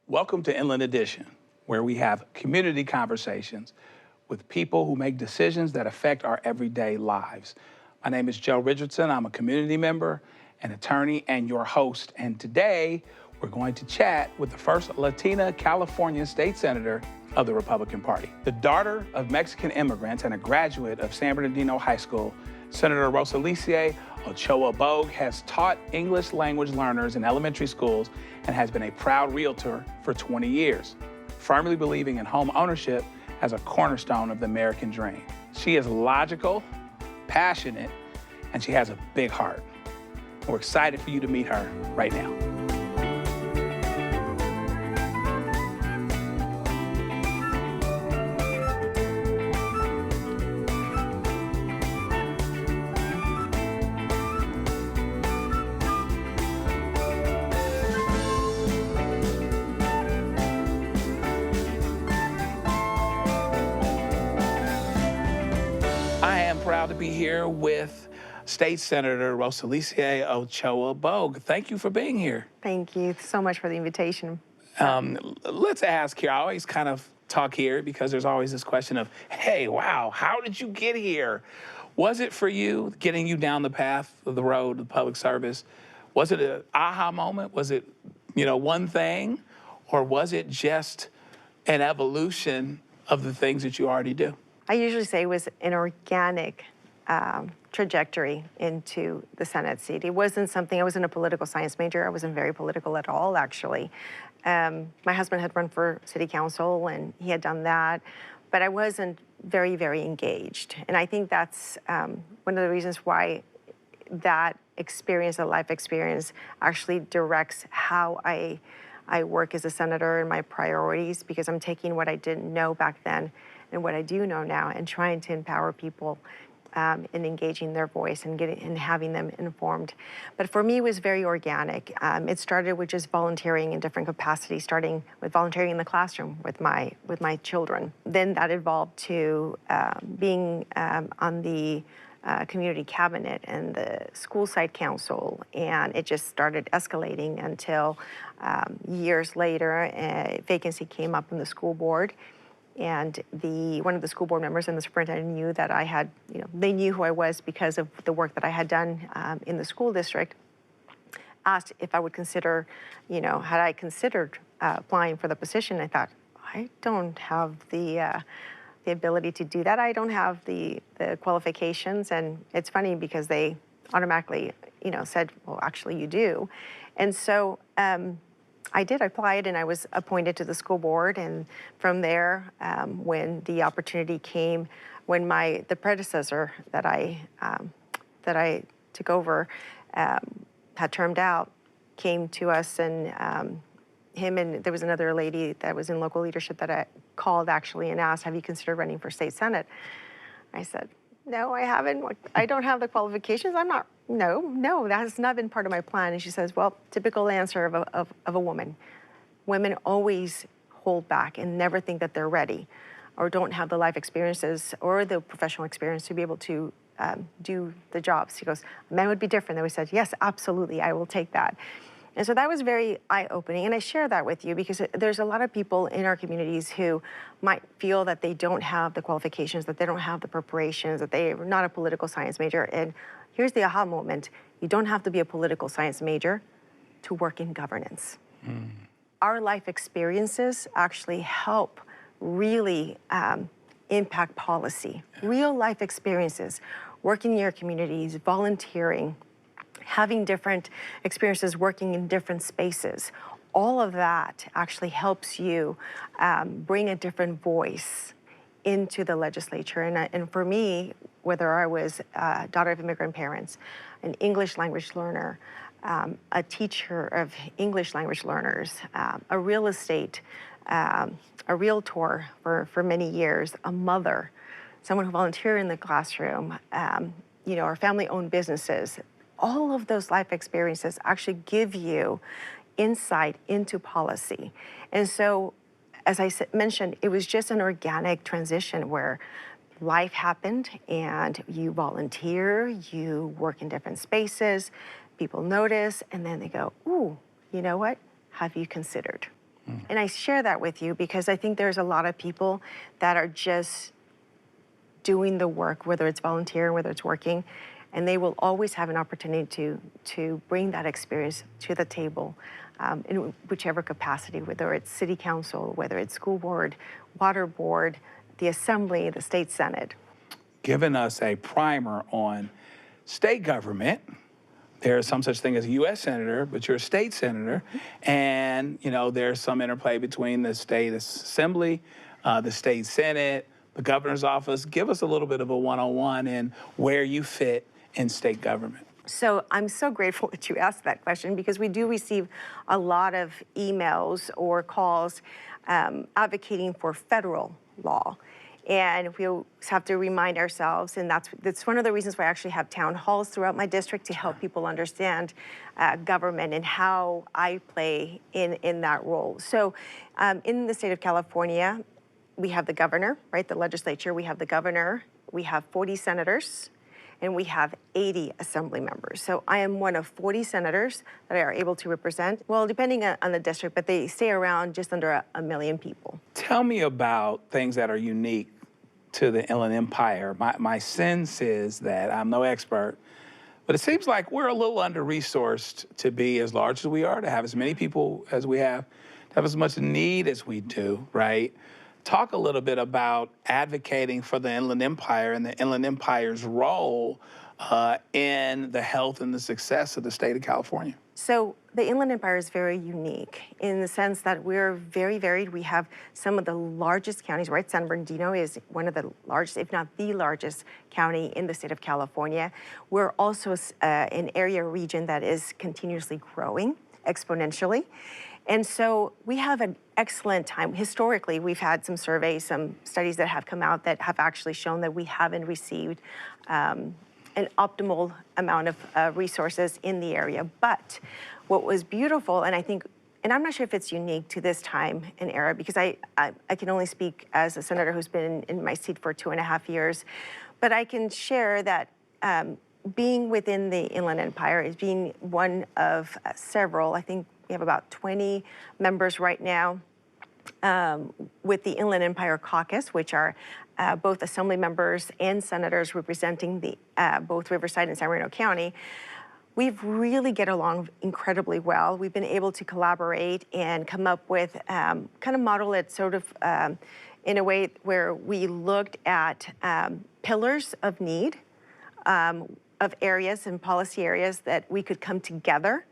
Welcome to Inland Edition, where we have community conversations with people who make decisions that affect our everyday lives. My name is Joe Richardson. I'm a community member, an attorney, and your host. And today, we're going to chat with the first Latina California state senator of the Republican Party. The daughter of Mexican immigrants and a graduate of San Bernardino High School, Senator Rosalicia Ochoa Bogue has taught English language learners in elementary schools and has been a proud realtor for 20 years, firmly believing in home ownership as a cornerstone of the American dream. She is logical, passionate, and she has a big heart. We're excited for you to meet her right now. I am proud to be here with State Senator Rosalicia Ochoa Bogue. Thank you for being here. Thank you so much for the invitation. Let's ask here. I always kind of talk here because there's always this question of, hey, wow, how did you get here? Was it for you, getting you down the path of the road of public service? Was it an aha moment? Was it, one thing? Or was it just an evolution of the things that you already do? I usually say it was an organic trajectory into the Senate seat. It wasn't something, I wasn't a political science major. I wasn't very political at all, actually. My husband had run for city council and he had done that, but I wasn't very, very engaged. And I think that's one of the reasons why that experience, that life experience, actually directs how I work as a senator and my priorities, because I'm taking what I didn't know back then and what I do know now and trying to empower people in engaging their voice and having them informed. But for me, it was very organic. It started with just volunteering in different capacities, starting with volunteering in the classroom with my children. Then that evolved to being on the community cabinet and the school site council, and it just started escalating until years later, a vacancy came up in the school board. And one of the school board members and the superintendent knew that I had, they knew who I was because of the work that I had done in the school district, asked if I would consider, had I considered applying for the position. I thought, I don't have the ability to do that. I don't have the qualifications. And it's funny because they automatically, said, well, actually you do. And so, I did. I applied and I was appointed to the school board. And from there, when the opportunity came, when the predecessor that I took over had termed out, came to us, and him and there was another lady that was in local leadership that I called actually and asked, have you considered running for state senate? I said, no, I haven't. I don't have the qualifications. No, that has not been part of my plan. And she says, well, typical answer of a woman. Women always hold back and never think that they're ready or don't have the life experiences or the professional experience to be able to do the jobs. She goes, men would be different. Then we said, yes, absolutely, I will take that. And so that was very eye-opening, and I share that with you because there's a lot of people in our communities who might feel that they don't have the qualifications, that they don't have the preparations, that they're not a political science major. And here's the aha moment. You don't have to be a political science major to work in governance. Our life experiences actually help really impact policy. Real life experiences, working in your communities, volunteering, having different experiences working in different spaces. All of that actually helps you bring a different voice into the legislature. And for me, whether I was a daughter of immigrant parents, an English language learner, a teacher of English language learners, a real estate, a realtor for many years, a mother, someone who volunteered in the classroom, our family-owned businesses, all of those life experiences actually give you insight into policy. And so, as I mentioned, it was just an organic transition where life happened and you volunteer, you work in different spaces, people notice, and then they go, ooh, you know what? Have you considered? And I share that with you because I think there's a lot of people that are just doing the work, whether it's volunteer, whether it's working, and they will always have an opportunity to bring that experience to the table in whichever capacity, whether it's city council, whether it's school board, water board, the assembly, the state senate. Giving us a primer on state government. There's some such thing as a U.S. senator, but you're a state senator, and there's some interplay between the state assembly, the state senate, the governor's office. Give us a little bit of a one-on-one in where you fit in state government. So I'm so grateful that you asked that question because we do receive a lot of emails or calls advocating for federal law. And we have to remind ourselves, and that's one of the reasons why I actually have town halls throughout my district to help people understand government and how I play in that role. So in the state of California, we have the governor, right? The legislature, we have the governor, we have 40 senators, and we have 80 assembly members. So I am one of 40 senators that are able to represent, well, depending on the district, but they stay around just under a million people. Tell me about things that are unique to the Inland Empire. My sense is that I'm no expert, but it seems like we're a little under-resourced to be as large as we are, to have as many people as we have, to have as much need as we do, right? Talk a little bit about advocating for the Inland Empire and the Inland Empire's role in the health and the success of the state of California. So the Inland Empire is very unique in the sense that we're very varied. We have some of the largest counties, right? San Bernardino is one of the largest, if not the largest county in the state of California. We're also an area region that is continuously growing exponentially. And so we have an excellent time. Historically, we've had some surveys, some studies that have come out that have actually shown that we haven't received an optimal amount of resources in the area. But what was beautiful, and I think, and I'm not sure if it's unique to this time and era, because I can only speak as a senator who's been in my seat for 2.5 years, but I can share that being within the Inland Empire is being one of several. I think we have about 20 members right now with the Inland Empire Caucus, which are both assembly members and senators representing the both Riverside and San Bernardino County. We've really get along incredibly well. We've been able to collaborate and come up with kind of model it sort of in a way where we looked at pillars of need of areas and policy areas that we could come together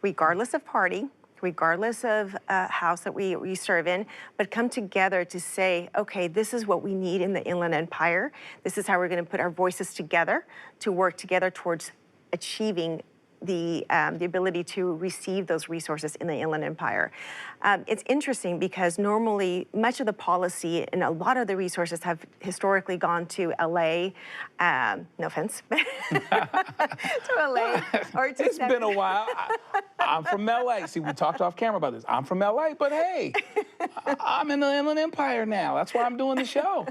regardless of party, regardless of house that we serve in, but come together to say, okay, this is what we need in the Inland Empire. This is how we're going to put our voices together to work together towards achieving the ability to receive those resources in the Inland Empire. It's interesting because normally much of the policy and a lot of the resources have historically gone to LA, no offense, to LA or to It's been a while. I'm from LA. See, we talked off camera about this. I'm from LA, but hey, I'm in the Inland Empire now. That's why I'm doing the show.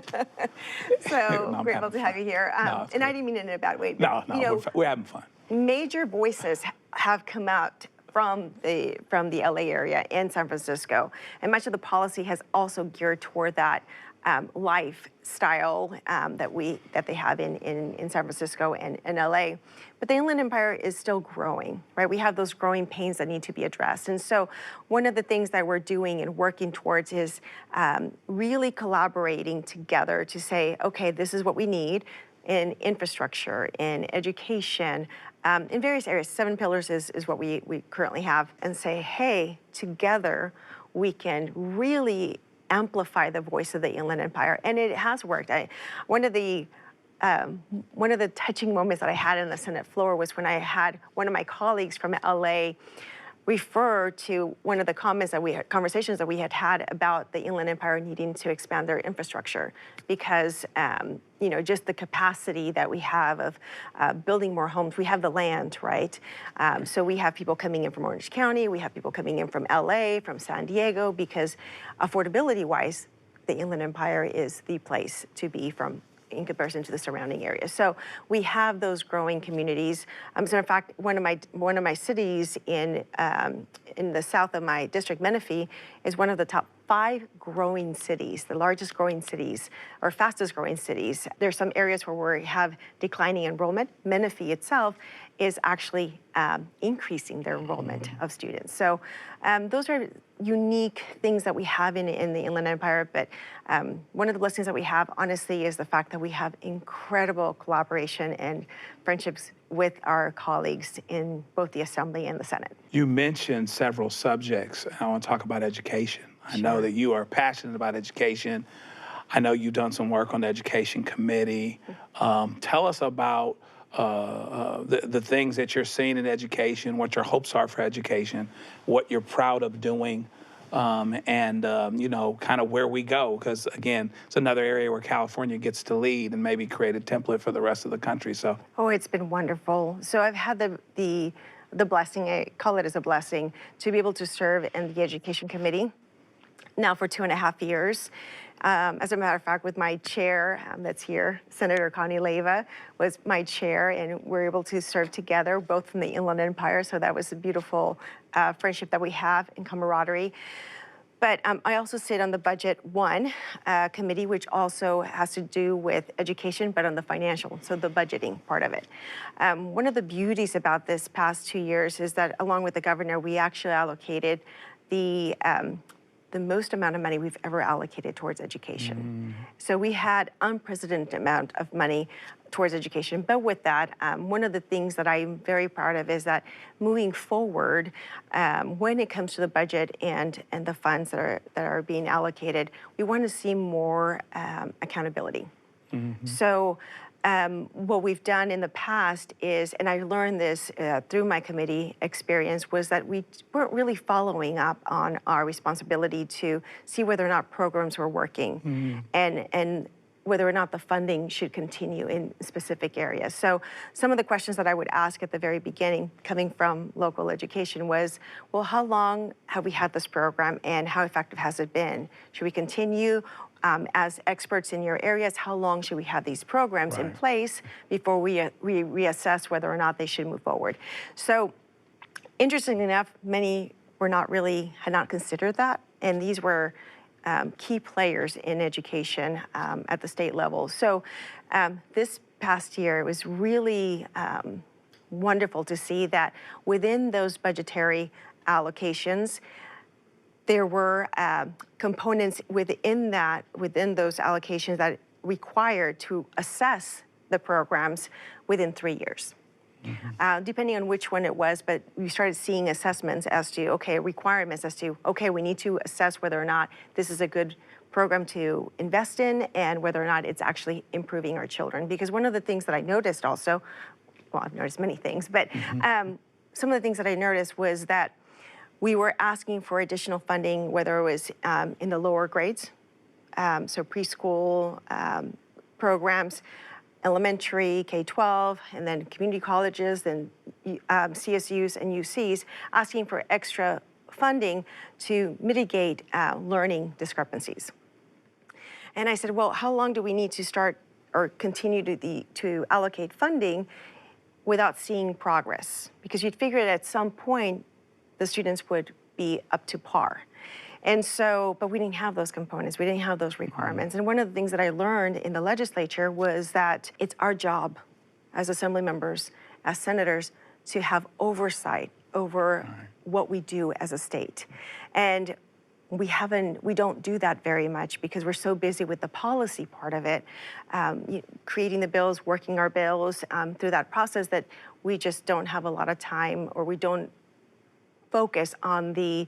So No, I'm grateful having to have you here. No, and I didn't mean it in a bad way. No, But, you know, we're having fun. major voices have come out from the LA area and San Francisco, and much of the policy has also geared toward that lifestyle that they have in San Francisco and LA. But the Inland Empire is still growing, right? We have those growing pains that need to be addressed. And so one of the things that we're doing and working towards is really collaborating together to say, okay, this is what we need in infrastructure, in education, in various areas. 7 pillars is what we currently have, and say, hey, together we can really amplify the voice of the Inland Empire. And it has worked. One of the touching moments that I had in the Senate floor was when I had one of my colleagues from LA refer to one of the conversations that we had about the Inland Empire needing to expand their infrastructure because, just the capacity that we have of building more homes. We have the land, right? So we have people coming in from Orange County, we have people coming in from LA, from San Diego, because affordability-wise, the Inland Empire is the place to be from in comparison to the surrounding areas. So we have those growing communities. As a matter of fact, one of my cities in the south of my district, Menifee, is one of the top 5 growing cities, the largest growing cities or fastest growing cities. There's some areas where we have declining enrollment. Menifee itself is actually increasing their enrollment of students. So those are unique things that we have in the Inland Empire. But one of the blessings that we have, honestly, is the fact that we have incredible collaboration and friendships with our colleagues in both the Assembly and the Senate. You mentioned several subjects. I want to talk about education. I know that you are passionate about education. I know you've done some work on the Education Committee. Tell us about the things that you're seeing in education, what your hopes are for education, what you're proud of doing, and you know, kind of where we go. Because again, it's another area where California gets to lead and maybe create a template for the rest of the country. So, oh, it's been wonderful. So I've had the blessing, I call it as a blessing, to be able to serve in the Education Committee now for 2.5 years. As a matter of fact, with my chair that's here, Senator Connie Leyva was my chair, and we're able to serve together, both from the Inland Empire. So that was a beautiful friendship that we have and camaraderie. But I also sit on the Budget 1 committee, which also has to do with education, but on the financial, so the budgeting part of it. One of the beauties about this past 2 years is that, along with the governor, we actually allocated the most amount of money we've ever allocated towards education. So we had unprecedented amount of money towards education. But with that, one of the things that I'm very proud of is that moving forward, when it comes to the budget and the funds that are being allocated, we want to see more accountability. So what we've done in the past is, and I learned this through my committee experience, was that we weren't really following up on our responsibility to see whether or not programs were working and whether or not the funding should continue in specific areas. So some of the questions that I would ask at the very beginning, coming from local education, was, well, how long have we had this program and how effective has it been? Should we continue? As experts in your areas, how long should we have these programs in place before we reassess whether or not they should move forward? So, interestingly enough, many had not considered that, and these were key players in education at the state level. So, this past year, it was really wonderful to see that within those budgetary allocations, there were components within those allocations that required to assess the programs within 3 years. Depending on which one it was, but we started seeing assessments as to, okay, requirements as to, okay, we need to assess whether or not this is a good program to invest in and whether or not it's actually improving our children. Because one of the things that I noticed also, well, I've noticed many things, but some of the things that I noticed was that we were asking for additional funding, whether it was in the lower grades, so preschool programs, elementary, K-12, and then community colleges, and CSUs and UCs, asking for extra funding to mitigate learning discrepancies. And I said, well, how long do we need to start or continue to allocate funding without seeing progress? Because you'd figure that at some point, the students would be up to par. And so, but we didn't have those components. We didn't have those requirements. And one of the things that I learned in the legislature was that it's our job as assembly members, as senators, to have oversight over what we do as a state. And we don't do that very much because we're so busy with the policy part of it, creating the bills, working our bills through that process, that we just don't have a lot of time, or we don't focus on the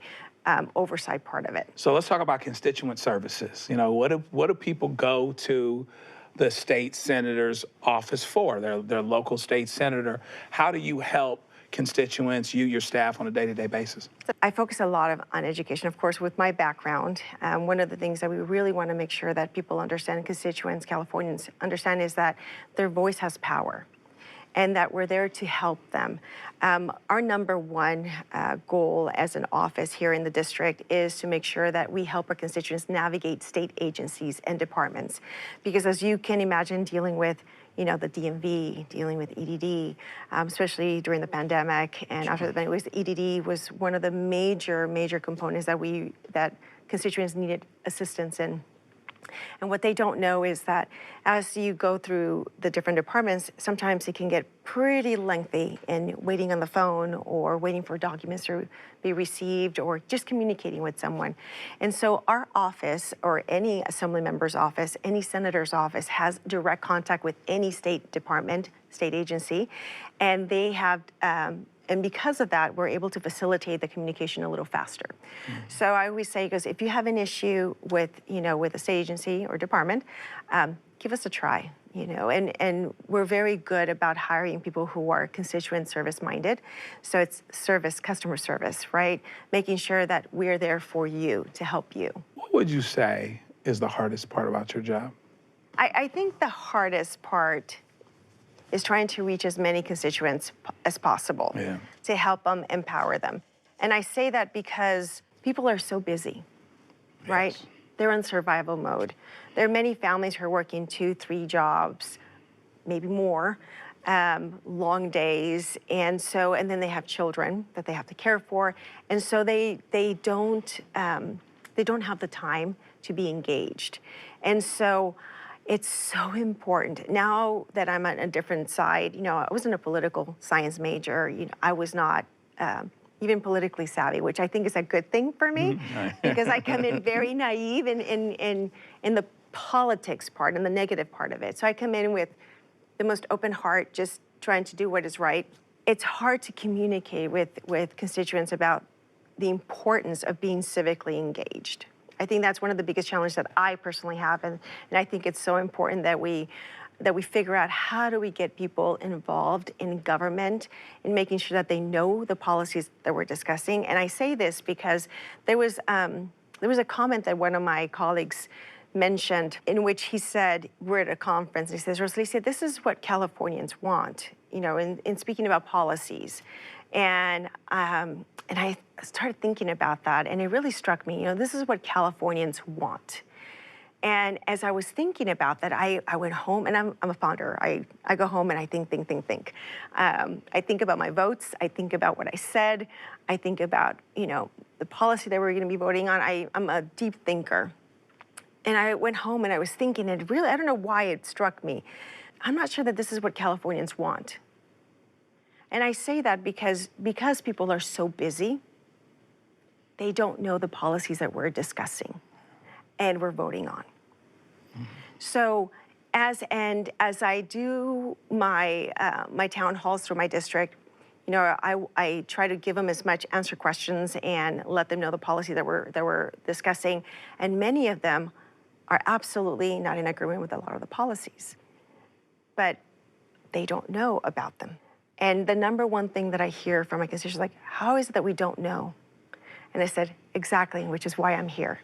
oversight part of it. So let's talk about constituent services. You know, what do people go to the state senator's office for? Their local state senator. How do you help constituents, your staff, on a day-to-day basis? I focus a lot on education, of course, with my background. One of the things that we really want to make sure that people understand, constituents, Californians understand, is that their voice has power. and that we're there to help them. Our number one goal as an office here in the district is to make sure that we help our constituents navigate state agencies and departments. Because as you can imagine, dealing with the DMV, dealing with EDD, especially during the pandemic and after the pandemic, EDD was one of the major components that constituents needed assistance in. And what they don't know is that as you go through the different departments, sometimes it can get pretty lengthy in waiting on the phone or waiting for documents to be received or just communicating with someone. And so our office, or any assembly member's office, any senator's office, has direct contact with any state department, state agency, and they have and because of that, we're able to facilitate the communication a little faster. So I always say, because if you have an issue with a state agency or department, give us a try. And we're very good about hiring people who are constituent service minded. So it's customer service, right? Making sure that we're there for you to help you. What would you say is the hardest part about your job? I think the hardest part is trying to reach as many constituents as possible to help them, empower them. And I say that because people are so busy, right? They're in survival mode. There are many families who are working 2, 3 jobs, maybe more, long days, and then they have children that they have to care for, and so they don't have the time to be engaged, and so. It's so important. Now that I'm on a different side, I wasn't a political science major. I was not even politically savvy, which I think is a good thing for me because I come in very naive in the politics part and the negative part of it. So I come in with the most open heart, just trying to do what is right. It's hard to communicate with constituents about the importance of being civically engaged. I think that's one of the biggest challenges that I personally have, and I think it's so important that we figure out how do we get people involved in government in making sure that they know the policies that we're discussing. And I say this because there was a comment that one of my colleagues mentioned in which he said, we're at a conference, and he says, Rosalicia, this is what Californians want, in speaking about policies. And I started thinking about that, and it really struck me, this is what Californians want. And as I was thinking about that, I went home, and I'm a founder. I go home and I think. I think about my votes. I think about what I said. I think about, the policy that we're going to be voting on. I'm a deep thinker. And I went home and I was thinking, and really, I don't know why it struck me. I'm not sure that this is what Californians want. And I say that because people are so busy, they don't know the policies that we're discussing and we're voting on. So as I do my town halls through my district, I try to give them as much answer questions and let them know the policy that we're discussing. And many of them are absolutely not in agreement with a lot of the policies, but they don't know about them. And the number one thing that I hear from my constituents is like, how is it that we don't know? And I said, exactly, which is why I'm here.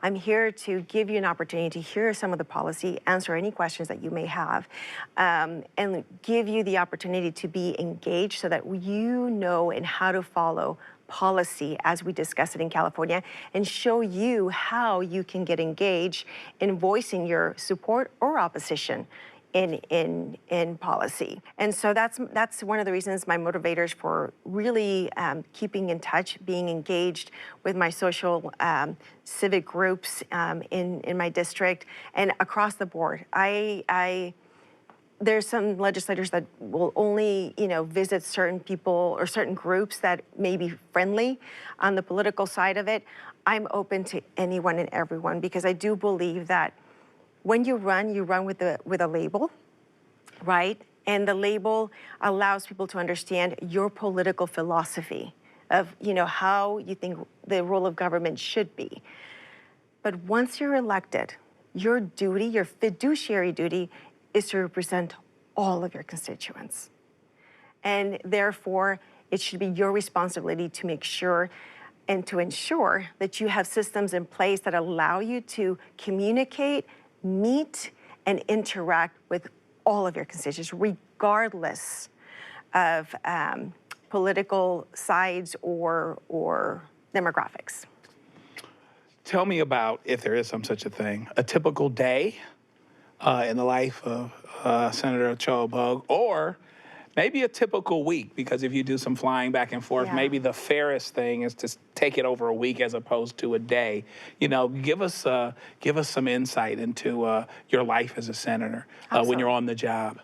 I'm here to give you an opportunity to hear some of the policy, answer any questions that you may have, and give you the opportunity to be engaged so that you know and how to follow policy as we discuss it in California, and show you how you can get engaged in voicing your support or opposition in policy. And so that's one of the reasons, my motivators for really keeping in touch, being engaged with my social civic groups in my district and across the board. There's some legislators that will only, visit certain people or certain groups that may be friendly on the political side of it. I'm open to anyone and everyone because I do believe that when you run with a label, right? And the label allows people to understand your political philosophy of, how you think the role of government should be. But once you're elected, your duty, your fiduciary duty, is to represent all of your constituents. And therefore, it should be your responsibility to make sure and to ensure that you have systems in place that allow you to communicate, meet, and interact with all of your constituents, regardless of political sides or demographics. Tell me about, if there is some such a thing, a typical day in the life of Senator Cho Bogue, or maybe a typical week, because if you do some flying back and forth, Yeah. maybe the fairest thing is to take it over a week as opposed to a day. You know, give us some insight into your life as a senator when you're on the job.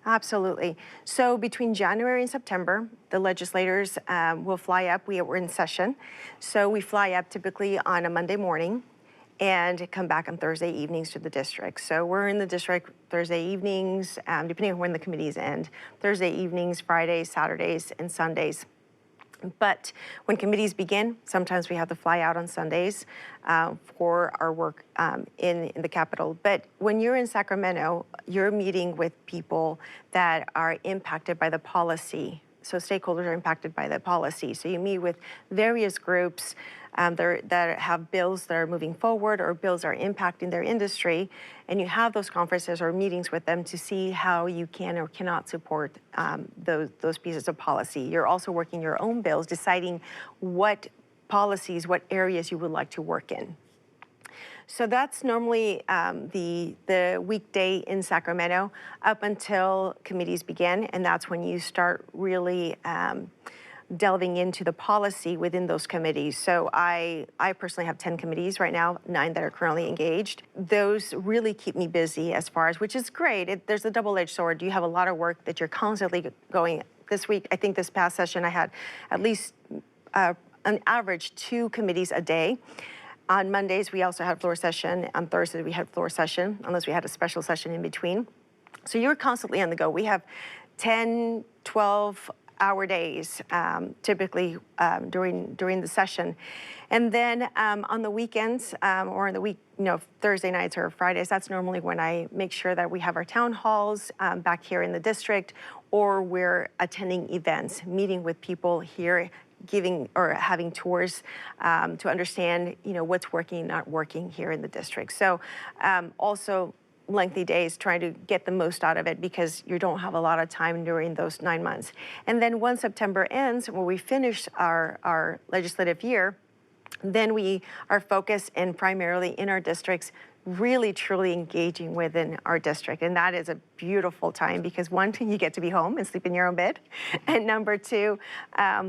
Absolutely. So between January and September, the legislators will fly up. We're in session. So we fly up typically on a Monday morning and come back on Thursday evenings to the district. So we're in the district Thursday evenings, depending on when the committees end, Thursday evenings, Fridays, Saturdays, and Sundays. But when committees begin, sometimes we have to fly out on Sundays for our work in the Capitol. But when you're in Sacramento, you're meeting with people that are impacted by the policy. So stakeholders are impacted by the policy. So you meet with various groups that have bills that are moving forward or bills are impacting their industry, and you have those conferences or meetings with them to see how you can or cannot support those pieces of policy. You're also working your own bills, deciding what policies, what areas you would like to work in. So that's normally the weekday in Sacramento up until committees begin, and that's when you start really delving into the policy within those committees. So I personally have 10 committees right now, 9 that are currently engaged. Those really keep me busy as far as, which is great. There's a double-edged sword. You have a lot of work that you're constantly going. This week, I think this past session, I had at least an average 2 committees a day. On Mondays, we also had floor session. On Thursday, we had floor session, unless we had a special session in between. So you're constantly on the go. We have 10, 12-hour days, typically during the session. And then on the weekends or in the week, Thursday nights or Fridays, that's normally when I make sure that we have our town halls back here in the district, or we're attending events, meeting with people here, giving or having tours to understand, what's working, not working here in the district. So also lengthy days, trying to get the most out of it because you don't have a lot of time during those 9 months. And then once September ends, when we finish our legislative year, then we are focused and primarily in our districts, really truly engaging within our district. And that is a beautiful time because 1, you get to be home and sleep in your own bed. And number 2,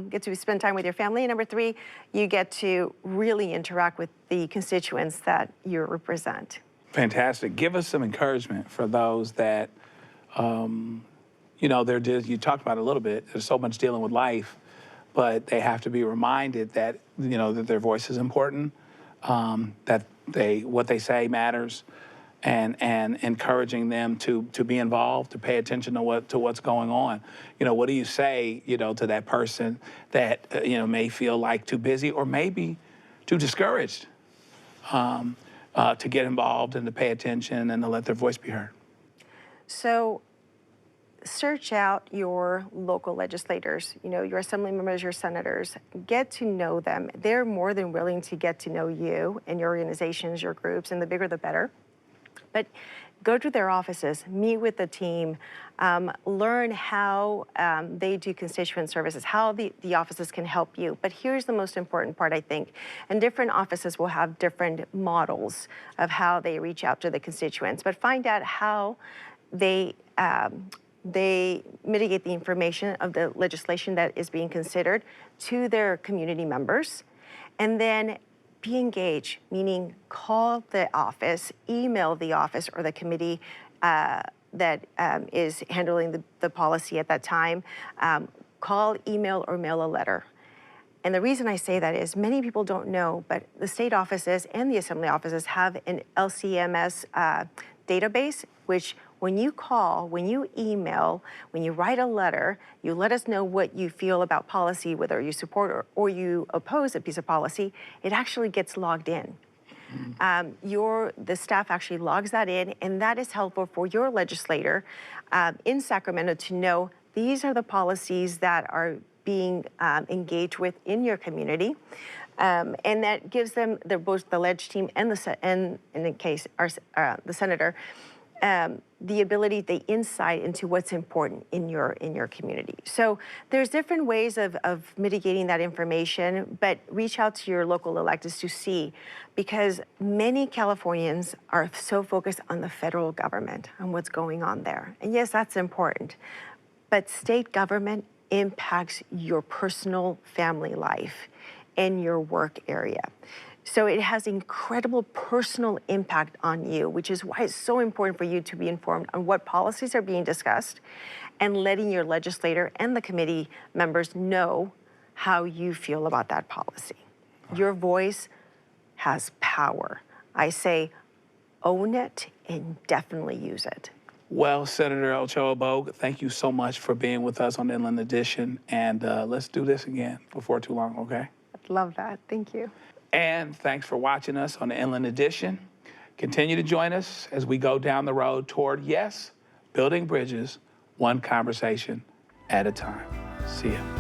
get to spend time with your family. And number 3, you get to really interact with the constituents that you represent. Fantastic. Give us some encouragement for those that, you talked about it a little bit. There's so much dealing with life, but they have to be reminded that, that their voice is important, that what they say matters, and encouraging them to be involved, to pay attention to what's going on. What do you say, to that person that, may feel like too busy or maybe too discouraged to get involved and to pay attention and to let their voice be heard? So search out your local legislators, your assembly members, your senators, get to know them. They're more than willing to get to know you and your organizations, your groups, and the bigger the better. But go to their offices, meet with the team, learn how they do constituent services, how the offices can help you. But here's the most important part, I think, and different offices will have different models of how they reach out to the constituents, but find out how they mitigate the information of the legislation that is being considered to their community members, and then be engaged, meaning call the office, email the office or the committee that is handling the policy at that time, call, email, or mail a letter. And the reason I say that is many people don't know, but the state offices and the assembly offices have an LCMS database, which when you call, when you email, when you write a letter, you let us know what you feel about policy, whether you support or you oppose a piece of policy, it actually gets logged in. The staff actually logs that in, and that is helpful for your legislator in Sacramento to know these are the policies that are being engaged with in your community. And that gives them both the leg team and in the case the senator the ability, the insight into what's important in your community. So there's different ways of mitigating that information, but reach out to your local electeds to see, because many Californians are so focused on the federal government and what's going on there. And yes, that's important, but state government impacts your personal family life and your work area. So it has incredible personal impact on you, which is why it's so important for you to be informed on what policies are being discussed and letting your legislator and the committee members know how you feel about that policy. Your voice has power. I say own it and definitely use it. Well, Senator Ochoa Bogue, thank you so much for being with us on Inland Edition. And let's do this again before too long, okay? I'd love that. Thank you. And thanks for watching us on the Inland Edition. Continue to join us as we go down the road toward, yes, building bridges, one conversation at a time. See ya.